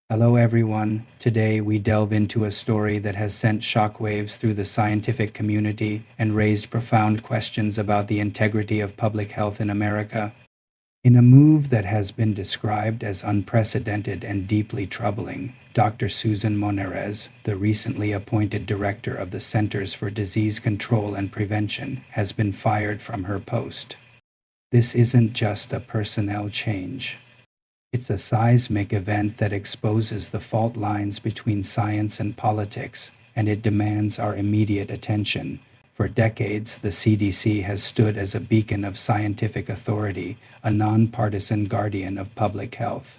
Hello, everyone. Today we delve into a story that has sent shockwaves through the scientific community and raised profound questions about the integrity of public health in America. In a move that has been described as unprecedented and deeply troubling, Dr. Susan Monarez, the recently appointed director of the Centers for Disease Control and Prevention, has been fired from her post. This isn't just a personnel change. It's a seismic event that exposes the fault lines between science and politics, and it demands our immediate attention. For decades, the CDC has stood as a beacon of scientific authority, a nonpartisan guardian of public health.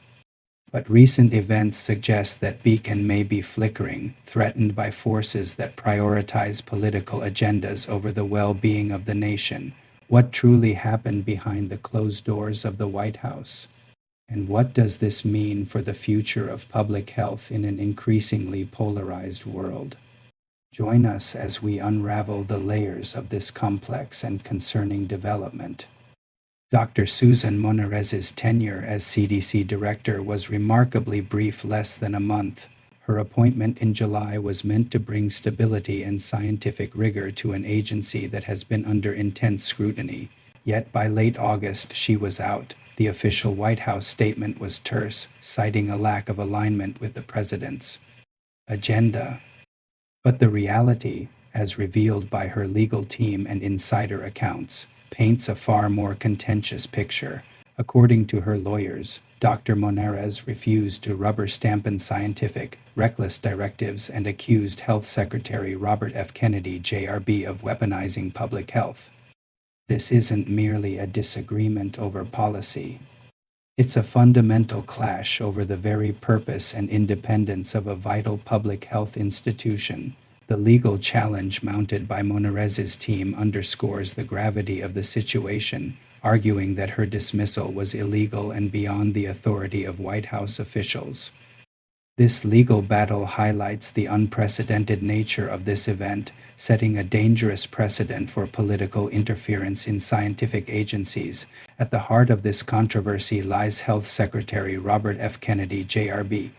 But recent events suggest that beacon may be flickering, threatened by forces that prioritize political agendas over the well-being of the nation. What truly happened behind the closed doors of the White House? And what does this mean for the future of public health in an increasingly polarized world? Join us as we unravel the layers of this complex and concerning development. Dr. Susan Monarez's tenure as CDC Director was remarkably brief, less than a month. Her appointment in July was meant to bring stability and scientific rigor to an agency that has been under intense scrutiny. Yet by late August, she was out. The official White House statement was terse, citing a lack of alignment with the president's agenda. But the reality, as revealed by her legal team and insider accounts, paints a far more contentious picture. According to her lawyers, Dr. Monarez refused to rubber-stamp scientific, reckless directives and accused Health Secretary Robert F. Kennedy, JRB, of weaponizing public health. This isn't merely a disagreement over policy. It's a fundamental clash over the very purpose and independence of a vital public health institution. The legal challenge mounted by Monarez's team underscores the gravity of the situation, arguing that her dismissal was illegal and beyond the authority of White House officials. This legal battle highlights the unprecedented nature of this event, setting a dangerous precedent for political interference in scientific agencies. At the heart of this controversy lies Health Secretary Robert F. Kennedy, JRB.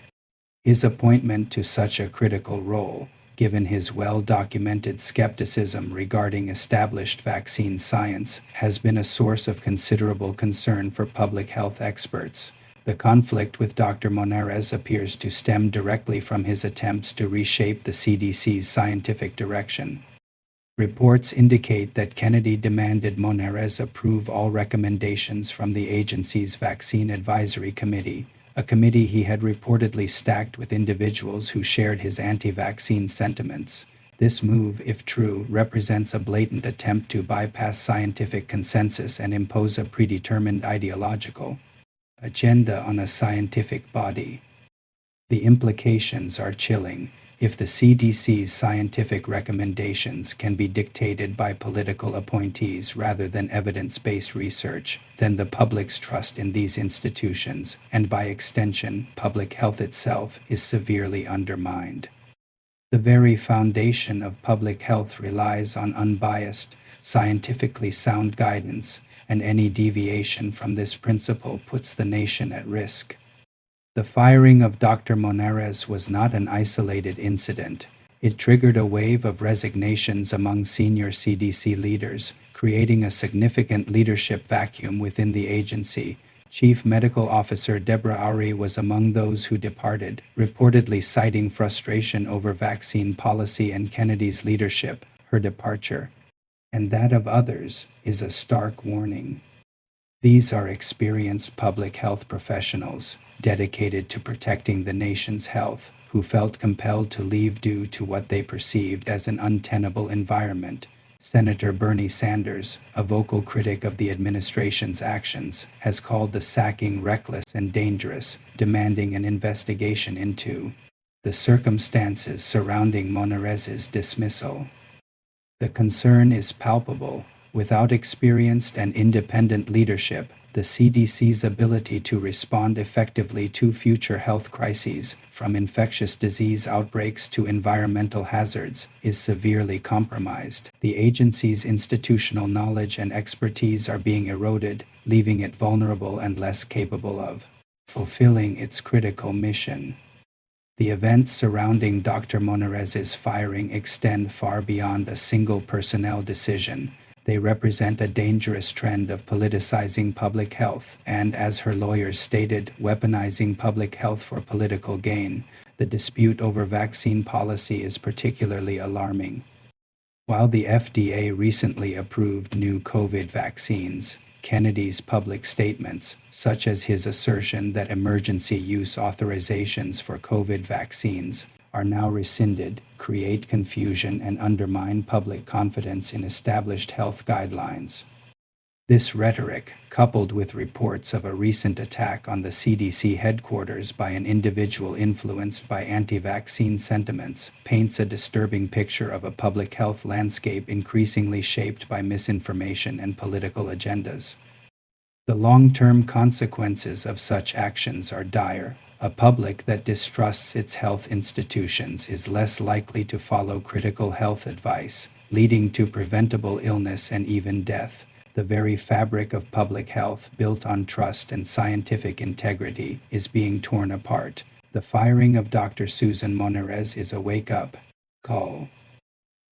His appointment to such a critical role, given his well-documented skepticism regarding established vaccine science, has been a source of considerable concern for public health experts. The conflict with Dr. Monarez appears to stem directly from his attempts to reshape the CDC's scientific direction. Reports indicate that Kennedy demanded Monarez approve all recommendations from the agency's Vaccine Advisory Committee, a committee he had reportedly stacked with individuals who shared his anti-vaccine sentiments. This move, if true, represents a blatant attempt to bypass scientific consensus and impose a predetermined ideological agenda on a scientific body. The implications are chilling. If the CDC's scientific recommendations can be dictated by political appointees rather than evidence-based research, then the public's trust in these institutions, and by extension, public health itself, is severely undermined. The very foundation of public health relies on unbiased, scientifically sound guidance, and any deviation from this principle puts the nation at risk. The firing of Dr. Monarez was not an isolated incident. It triggered a wave of resignations among senior CDC leaders, creating a significant leadership vacuum within the agency. Chief Medical Officer Deborah Ari was among those who departed, reportedly citing frustration over vaccine policy and Kennedy's leadership. Her departure, and that of others, is a stark warning. These are experienced public health professionals, dedicated to protecting the nation's health, who felt compelled to leave due to what they perceived as an untenable environment. Senator Bernie Sanders, a vocal critic of the administration's actions, has called the sacking reckless and dangerous, demanding an investigation into the circumstances surrounding Monarez's dismissal. The concern is palpable. Without experienced and independent leadership, the CDC's ability to respond effectively to future health crises, from infectious disease outbreaks to environmental hazards, is severely compromised. The agency's institutional knowledge and expertise are being eroded, leaving it vulnerable and less capable of fulfilling its critical mission. The events surrounding Dr. Monarez's firing extend far beyond a single personnel decision. They represent a dangerous trend of politicizing public health and, as her lawyers stated, weaponizing public health for political gain. The dispute over vaccine policy is particularly alarming. While the FDA recently approved new COVID vaccines, Kennedy's public statements, such as his assertion that emergency use authorizations for COVID vaccines are now rescinded, create confusion and undermine public confidence in established health guidelines. This rhetoric, coupled with reports of a recent attack on the CDC headquarters by an individual influenced by anti-vaccine sentiments, paints a disturbing picture of a public health landscape increasingly shaped by misinformation and political agendas. The long-term consequences of such actions are dire. A public that distrusts its health institutions is less likely to follow critical health advice, leading to preventable illness and even death. The very fabric of public health, built on trust and scientific integrity, is being torn apart. The firing of Dr. Susan Monarez is a wake-up call.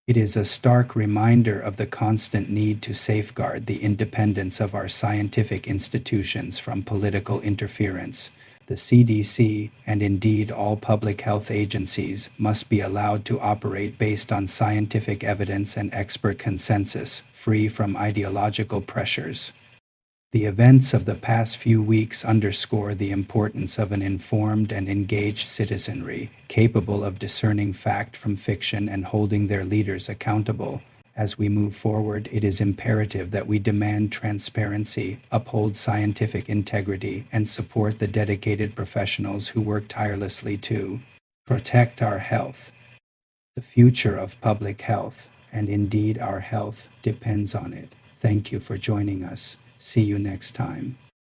It is a stark reminder of the constant need to safeguard the independence of our scientific institutions from political interference. The CDC, and indeed all public health agencies, must be allowed to operate based on scientific evidence and expert consensus, free from ideological pressures. The events of the past few weeks underscore the importance of an informed and engaged citizenry, capable of discerning fact from fiction and holding their leaders accountable. As we move forward, it is imperative that we demand transparency, uphold scientific integrity, and support the dedicated professionals who work tirelessly to protect our health. The future of public health, and indeed our health, depends on it. Thank you for joining us. See you next time.